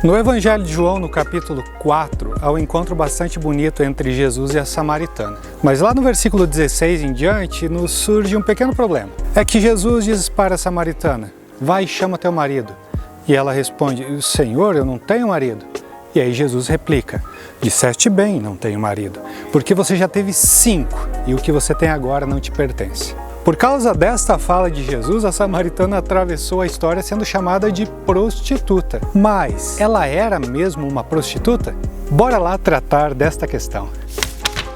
No Evangelho de João, no capítulo 4, há um encontro bastante bonito entre Jesus e a samaritana. Mas lá no versículo 16 em diante, nos surge um pequeno problema. É que Jesus diz para a samaritana: vai e chama teu marido. E ela responde: Senhor, eu não tenho marido. E aí Jesus replica: disseste bem, não tenho marido, porque você já teve 5 e o que você tem agora não te pertence. Por causa desta fala de Jesus, a samaritana atravessou a história sendo chamada de prostituta. Mas ela era mesmo uma prostituta? Bora lá tratar desta questão.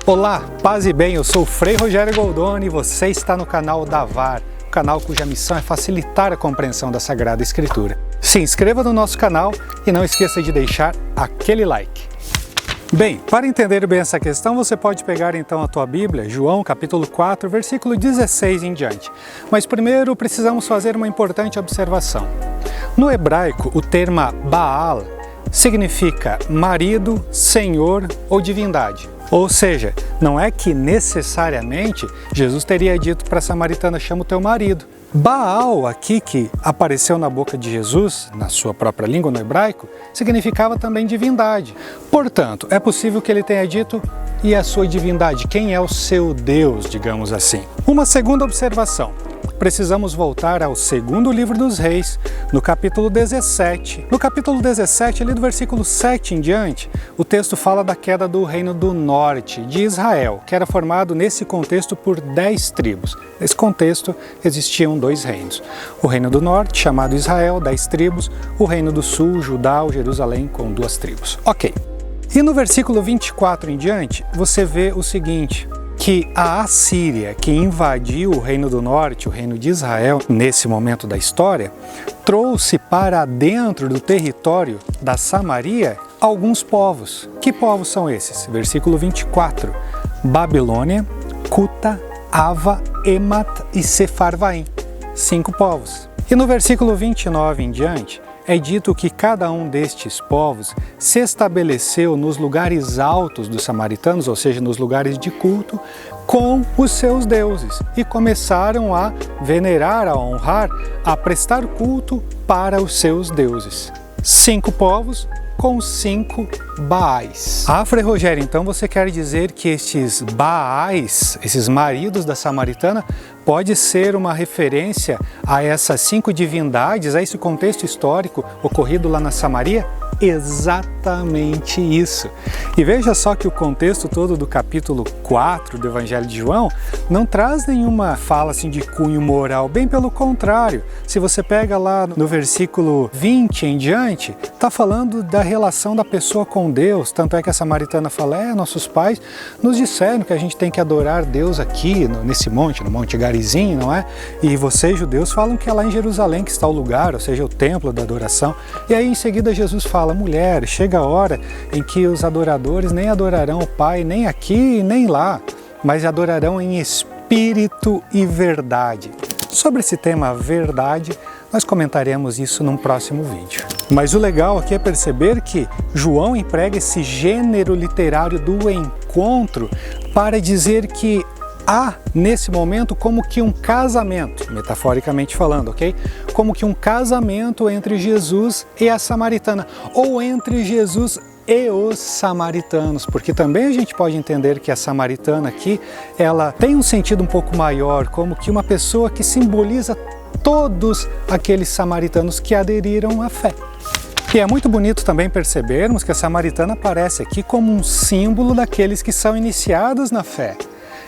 Olá, paz e bem, eu sou o Frei Rogério Goldoni e você está no canal da VAR, o canal cuja missão é facilitar a compreensão da Sagrada Escritura. Se inscreva no nosso canal e não esqueça de deixar aquele like. Bem, para entender bem essa questão, você pode pegar então a tua Bíblia, João capítulo 4, versículo 16 em diante. Mas primeiro precisamos fazer uma importante observação. No hebraico, o termo Baal significa marido, senhor ou divindade. Ou seja, não é que necessariamente Jesus teria dito para a samaritana: chama o teu marido. Baal, aqui que apareceu na boca de Jesus, na sua própria língua no hebraico, significava também divindade. Portanto, é possível que ele tenha dito: e a sua divindade, quem é o seu Deus, digamos assim. Uma segunda observação. Precisamos voltar ao segundo livro dos Reis, no capítulo 17. No capítulo 17, ali do versículo 7 em diante, o texto fala da queda do reino do norte, de Israel, que era formado nesse contexto por 10 tribos. Nesse contexto existiam 2 reinos. O reino do norte, chamado Israel, 10 tribos, o reino do sul, Judá ou Jerusalém, com 2 tribos. Ok. E no versículo 24 em diante, você vê o seguinte: que a Assíria, que invadiu o reino do norte, o reino de Israel, nesse momento da história, trouxe para dentro do território da Samaria alguns povos. Que povos são esses? Versículo 24. Babilônia, Cuta, Ava, Emat e Sefarvaim. 5 povos. E no versículo 29 em diante, é dito que cada um destes povos se estabeleceu nos lugares altos dos samaritanos, ou seja, nos lugares de culto, com os seus deuses, e começaram a venerar, a honrar, a prestar culto para os seus deuses. 5 povos com 5 Baais. Ah, Frei Rogério, então você quer dizer que estes Baais, esses maridos da samaritana, pode ser uma referência a essas 5 divindades, a esse contexto histórico ocorrido lá na Samaria? Exatamente isso. E veja só que o contexto todo do capítulo 4 do Evangelho de João não traz nenhuma fala assim de cunho moral, bem pelo contrário. Se você pega lá no versículo 20 em diante, está falando da relação da pessoa com Deus. Tanto é que a samaritana fala: nossos pais nos disseram que a gente tem que adorar Deus aqui, nesse monte, no Monte Garizinho, não é? E vocês, judeus, falam que é lá em Jerusalém que está o lugar, ou seja, o templo da adoração. E aí em seguida Jesus fala: mulher, chega a hora em que os adoradores nem adorarão o Pai, nem aqui nem lá, mas adorarão em espírito e verdade. Sobre esse tema verdade, nós comentaremos isso num próximo vídeo. Mas o legal aqui é perceber que João emprega esse gênero literário do encontro para dizer que há, nesse momento, como que um casamento, metaforicamente falando, ok? Como que um casamento entre Jesus e a samaritana, ou entre Jesus e os samaritanos, porque também a gente pode entender que a samaritana aqui, ela tem um sentido um pouco maior, como que uma pessoa que simboliza todos aqueles samaritanos que aderiram à fé. E é muito bonito também percebermos que a samaritana aparece aqui como um símbolo daqueles que são iniciados na fé.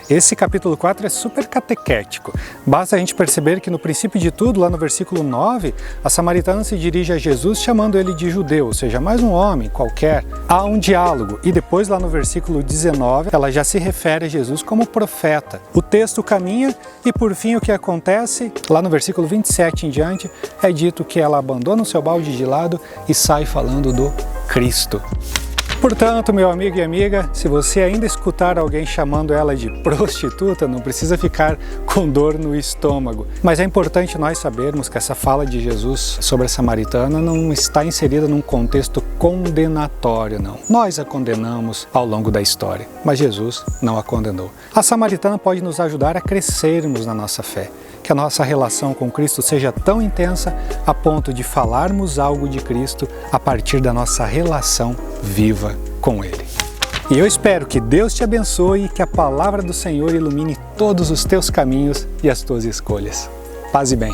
Esse capítulo 4 é super catequético. Basta a gente perceber que no princípio de tudo, lá no versículo 9, a samaritana se dirige a Jesus chamando ele de judeu, ou seja, mais um homem qualquer. Há um diálogo e depois lá no versículo 19, ela já se refere a Jesus como profeta. O texto caminha e por fim o que acontece, lá no versículo 27 em diante, é dito que ela abandona o seu balde de lado e sai falando do Cristo. Portanto, meu amigo e amiga, se você ainda escutar alguém chamando ela de prostituta, não precisa ficar com dor no estômago. Mas é importante nós sabermos que essa fala de Jesus sobre a samaritana não está inserida num contexto condenatório, não. Nós a condenamos ao longo da história, mas Jesus não a condenou. A samaritana pode nos ajudar a crescermos na nossa fé, que que a nossa relação com Cristo seja tão intensa a ponto de falarmos algo de Cristo a partir da nossa relação viva com Ele. E eu espero que Deus te abençoe e que a palavra do Senhor ilumine todos os teus caminhos e as tuas escolhas. Paz e bem.